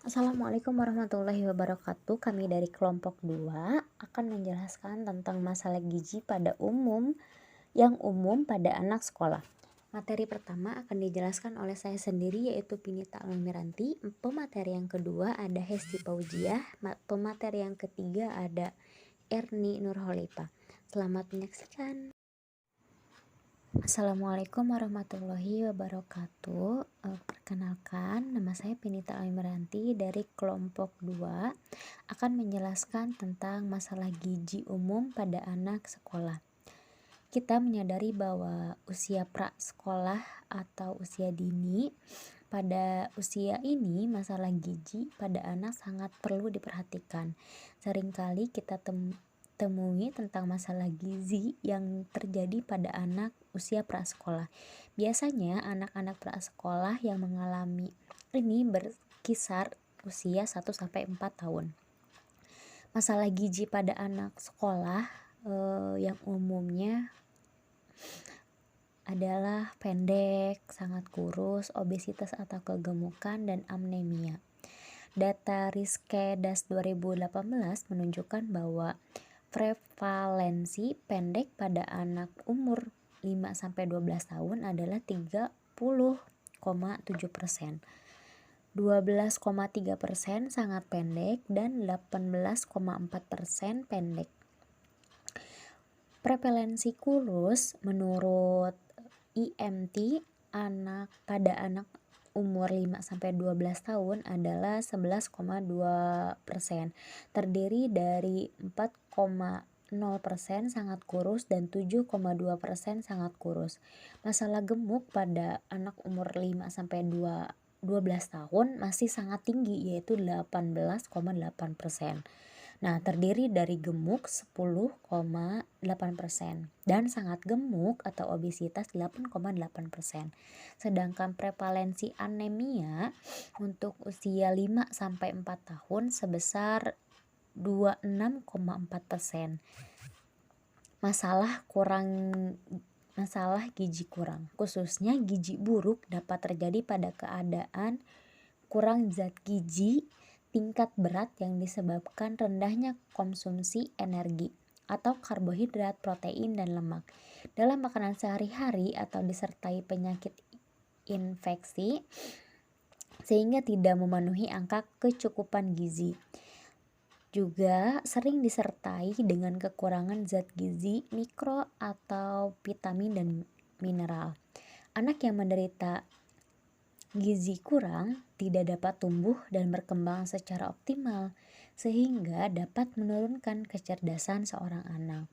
Assalamualaikum warahmatullahi wabarakatuh. Kami dari kelompok 2 akan menjelaskan tentang masalah gizi yang umum pada anak sekolah. Materi pertama akan dijelaskan oleh saya sendiri yaitu Pinita Almiranti. Pemateri yang kedua ada Hesti Paujiah. Pemateri yang ketiga ada Erni Nurholipa. Selamat menyaksikan. Assalamualaikum warahmatullahi wabarakatuh. Perkenalkan, nama saya Pinita Almiranti dari kelompok 2 akan menjelaskan tentang masalah gizi umum pada anak sekolah. Kita menyadari bahwa usia prasekolah atau usia dini, pada usia ini masalah gizi pada anak sangat perlu diperhatikan. Seringkali kita temui tentang masalah gizi yang terjadi pada anak usia prasekolah. Biasanya anak-anak prasekolah yang mengalami ini berkisar usia 1-4 tahun. Masalah gizi pada anak sekolah yang umumnya adalah pendek, sangat kurus, obesitas atau kegemukan, dan anemia. Data Riskedas 2018 menunjukkan bahwa prevalensi pendek pada anak umur 5-12 tahun adalah 30,7%, 12,3% sangat pendek, dan 18,4% pendek. Prevalensi kurus menurut IMT pada anak umur 5-12 tahun adalah 11,2%, terdiri dari 4,0% sangat kurus dan 7,2% sangat kurus. Masalah gemuk pada anak umur 5-12 tahun masih sangat tinggi, yaitu 18,8%. Nah, terdiri dari gemuk 10,8% dan sangat gemuk atau obesitas 8,8%. Sedangkan prevalensi anemia untuk usia 5-4 tahun sebesar 26,4%. Masalah gizi kurang, khususnya gizi buruk, dapat terjadi pada keadaan kurang zat gizi tingkat berat yang disebabkan rendahnya konsumsi energi atau karbohidrat, protein, dan lemak dalam makanan sehari-hari atau disertai penyakit infeksi sehingga tidak memenuhi angka kecukupan gizi. Juga sering disertai dengan kekurangan zat gizi, mikro atau vitamin dan mineral. Anak yang menderita gizi kurang tidak dapat tumbuh dan berkembang secara optimal, sehingga dapat menurunkan kecerdasan seorang anak.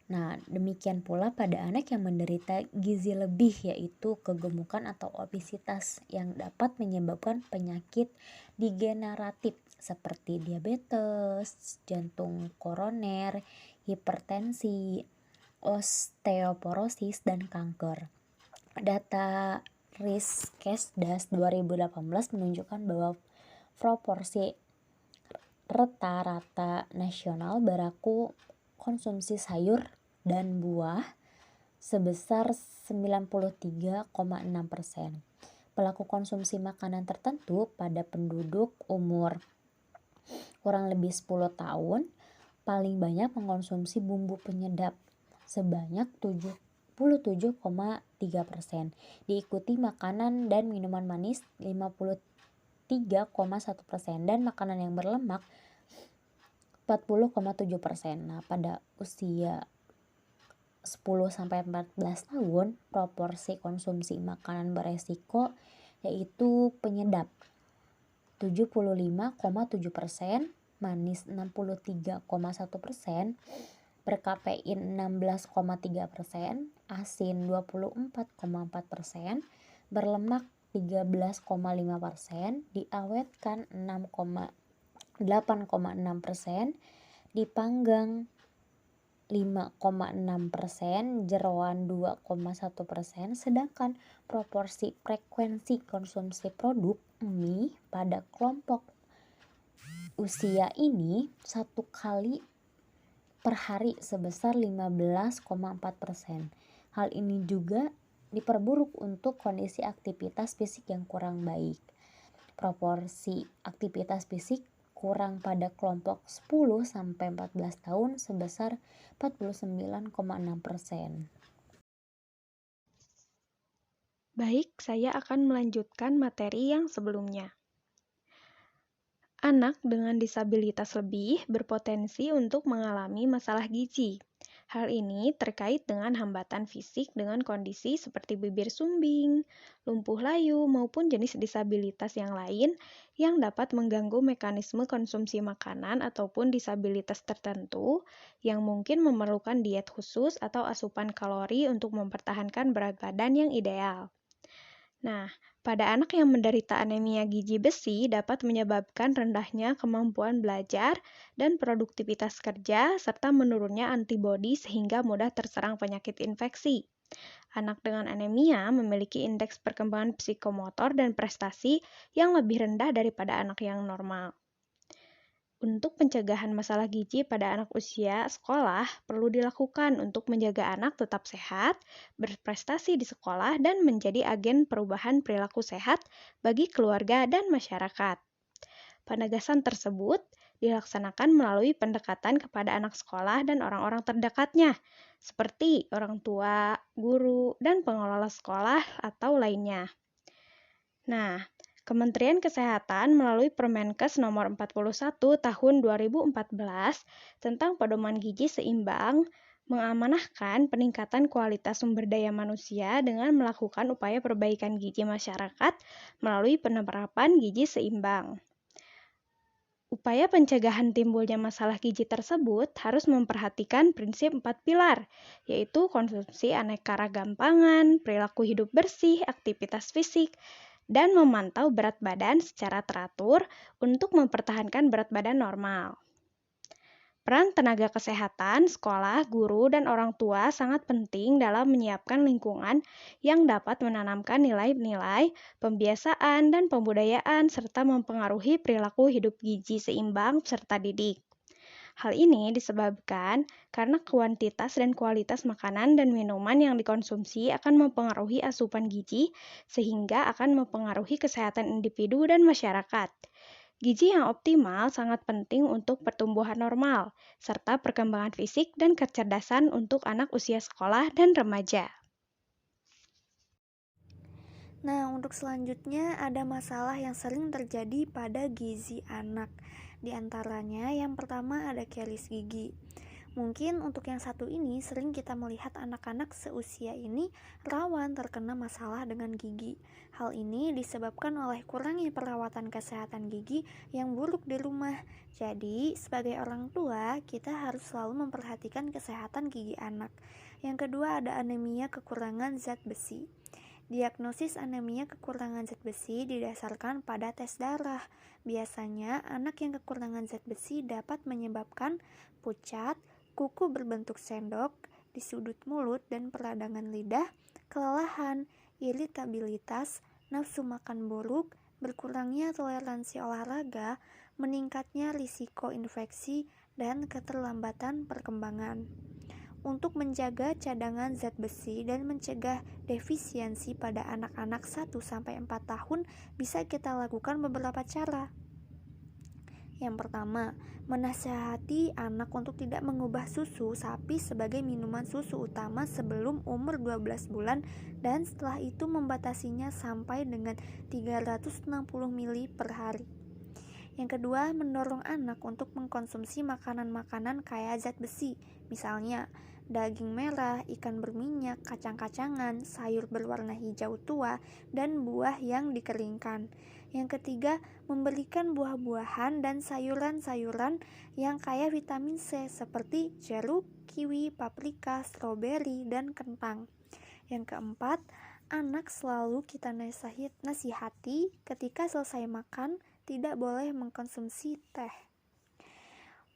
Nah, demikian pula pada anak yang menderita gizi lebih, yaitu kegemukan atau obesitas yang dapat menyebabkan penyakit degeneratif seperti diabetes, jantung koroner, hipertensi, osteoporosis, dan kanker. Data Riskedas 2018 menunjukkan bahwa proporsi rata-rata nasional berlaku konsumsi sayur dan buah sebesar 93,6%. Pelaku konsumsi makanan tertentu pada penduduk umur kurang lebih 10 tahun paling banyak mengkonsumsi bumbu penyedap sebanyak 77,3%, diikuti makanan dan minuman manis 53,1%, dan makanan yang berlemak 40,7%. Nah, pada usia 10-14 tahun, proporsi konsumsi makanan beresiko yaitu penyedap 75,7%, manis 63,1%, berkafein 16,3%, asin 24,4%, berlemak 13,5%, diawetkan 8,6%, dipanggang 5,6%, jeroan 2,1%, sedangkan proporsi frekuensi konsumsi produk mie pada kelompok usia ini 1 kali per hari sebesar 15,4%. Hal ini juga diperburuk untuk kondisi aktivitas fisik yang kurang baik. Proporsi aktivitas fisik kurang pada kelompok 10-14 tahun sebesar 49,6%. Baik, saya akan melanjutkan materi yang sebelumnya. Anak dengan disabilitas lebih berpotensi untuk mengalami masalah gizi. Hal ini terkait dengan hambatan fisik dengan kondisi seperti bibir sumbing, lumpuh layu, maupun jenis disabilitas yang lain yang dapat mengganggu mekanisme konsumsi makanan ataupun disabilitas tertentu yang mungkin memerlukan diet khusus atau asupan kalori untuk mempertahankan berat badan yang ideal. Nah, pada anak yang menderita anemia gizi besi dapat menyebabkan rendahnya kemampuan belajar dan produktivitas kerja, serta menurunnya antibodi sehingga mudah terserang penyakit infeksi. Anak dengan anemia memiliki indeks perkembangan psikomotor dan prestasi yang lebih rendah daripada anak yang normal. Untuk pencegahan masalah gizi pada anak usia sekolah perlu dilakukan untuk menjaga anak tetap sehat, berprestasi di sekolah, dan menjadi agen perubahan perilaku sehat bagi keluarga dan masyarakat. Penegasan tersebut dilaksanakan melalui pendekatan kepada anak sekolah dan orang-orang terdekatnya, seperti orang tua, guru, dan pengelola sekolah atau lainnya. Nah, Kementerian Kesehatan melalui Permenkes nomor 41 tahun 2014 tentang pedoman gizi seimbang mengamanahkan peningkatan kualitas sumber daya manusia dengan melakukan upaya perbaikan gizi masyarakat melalui penerapan gizi seimbang. Upaya pencegahan timbulnya masalah gizi tersebut harus memperhatikan prinsip 4 pilar, yaitu konsumsi aneka ragam pangan, perilaku hidup bersih, aktivitas fisik, dan memantau berat badan secara teratur untuk mempertahankan berat badan normal. Peran tenaga kesehatan, sekolah, guru, dan orang tua sangat penting dalam menyiapkan lingkungan yang dapat menanamkan nilai-nilai, pembiasaan, dan pembudayaan serta mempengaruhi perilaku hidup gizi seimbang serta didik. Hal ini disebabkan karena kuantitas dan kualitas makanan dan minuman yang dikonsumsi akan mempengaruhi asupan gizi, sehingga akan mempengaruhi kesehatan individu dan masyarakat. Gizi yang optimal sangat penting untuk pertumbuhan normal, serta perkembangan fisik dan kecerdasan untuk anak usia sekolah dan remaja. Nah, untuk selanjutnya ada masalah yang sering terjadi pada gizi anak. Di antaranya yang pertama ada kialis gigi. Mungkin untuk yang satu ini sering kita melihat anak-anak seusia ini rawan terkena masalah dengan gigi. Hal ini disebabkan oleh kurangnya perawatan kesehatan gigi yang buruk di rumah. Jadi, sebagai orang tua, kita harus selalu memperhatikan kesehatan gigi anak. Yang kedua ada anemia kekurangan zat besi. Diagnosis anemia kekurangan zat besi didasarkan pada tes darah. Biasanya, anak yang kekurangan zat besi dapat menyebabkan pucat, kuku berbentuk sendok di sudut mulut dan peradangan lidah, kelelahan, iritabilitas, nafsu makan buruk, berkurangnya toleransi olahraga, meningkatnya risiko infeksi, dan keterlambatan perkembangan. Untuk menjaga cadangan zat besi dan mencegah defisiensi pada anak-anak 1-4 tahun, bisa kita lakukan beberapa cara. Yang pertama, menasihati anak untuk tidak mengubah susu sapi sebagai minuman susu utama sebelum umur 12 bulan dan setelah itu membatasinya sampai dengan 360 ml per hari. Yang kedua, mendorong anak untuk mengkonsumsi makanan-makanan kaya zat besi, misalnya daging merah, ikan berminyak, kacang-kacangan, sayur berwarna hijau tua, dan buah yang dikeringkan. Yang ketiga, memberikan buah-buahan dan sayuran-sayuran yang kaya vitamin C seperti jeruk, kiwi, paprika, stroberi, dan kentang. Yang keempat, anak selalu kita nasihati ketika selesai makan tidak boleh mengkonsumsi teh.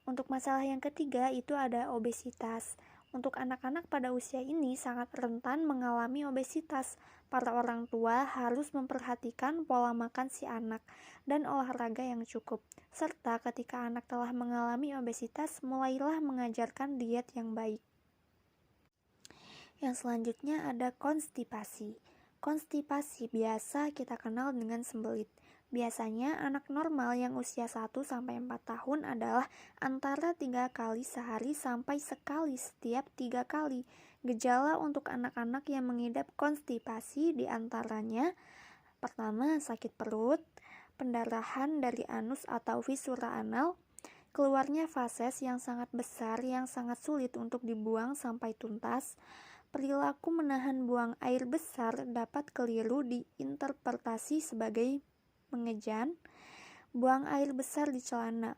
Untuk masalah yang ketiga itu ada obesitas. Untuk anak-anak pada usia ini sangat rentan mengalami obesitas. Para orang tua harus memperhatikan pola makan si anak dan olahraga yang cukup. Serta ketika anak telah mengalami obesitas, mulailah mengajarkan diet yang baik. Yang selanjutnya ada konstipasi. Konstipasi biasa kita kenal dengan sembelit. Biasanya anak normal yang usia 1-4 tahun adalah antara 3 kali sehari sampai sekali setiap 3 kali. Gejala untuk anak-anak yang mengidap konstipasi diantaranya: pertama, sakit perut, pendarahan dari anus atau fisura anal, keluarnya fases yang sangat besar yang sangat sulit untuk dibuang sampai tuntas. Perilaku menahan buang air besar dapat keliru diinterpretasi sebagai mengejan, buang air besar di celana.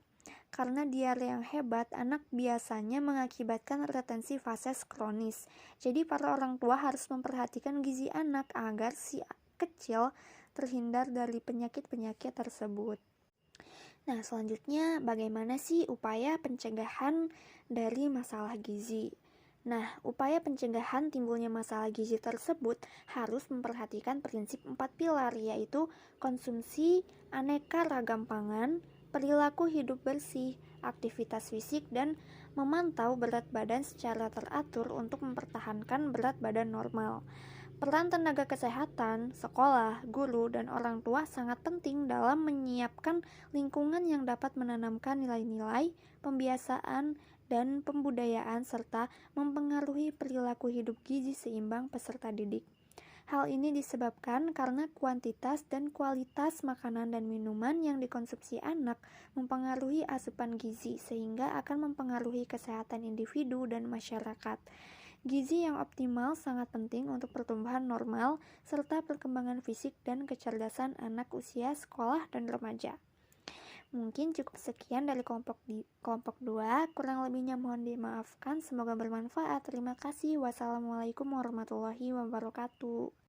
Karena diare yang hebat, anak biasanya mengakibatkan retensi fases kronis. Jadi para orang tua harus memperhatikan gizi anak agar si kecil terhindar dari penyakit-penyakit tersebut. Nah, selanjutnya bagaimana sih upaya pencegahan dari masalah gizi? Nah, upaya pencegahan timbulnya masalah gizi tersebut harus memperhatikan prinsip 4 pilar, yaitu konsumsi aneka ragam pangan, perilaku hidup bersih, aktivitas fisik, dan memantau berat badan secara teratur untuk mempertahankan berat badan normal. Peran tenaga kesehatan, sekolah, guru, dan orang tua sangat penting dalam menyiapkan lingkungan yang dapat menanamkan nilai-nilai, pembiasaan, dan pembudayaan serta mempengaruhi perilaku hidup gizi seimbang peserta didik. Hal ini disebabkan karena kuantitas dan kualitas makanan dan minuman yang dikonsumsi anak mempengaruhi asupan gizi sehingga akan mempengaruhi kesehatan individu dan masyarakat. Gizi yang optimal sangat penting untuk pertumbuhan normal serta perkembangan fisik dan kecerdasan anak usia sekolah dan remaja. Mungkin cukup sekian dari kelompok 2, kurang lebihnya mohon dimaafkan, semoga bermanfaat. Terima kasih. Wassalamualaikum warahmatullahi wabarakatuh.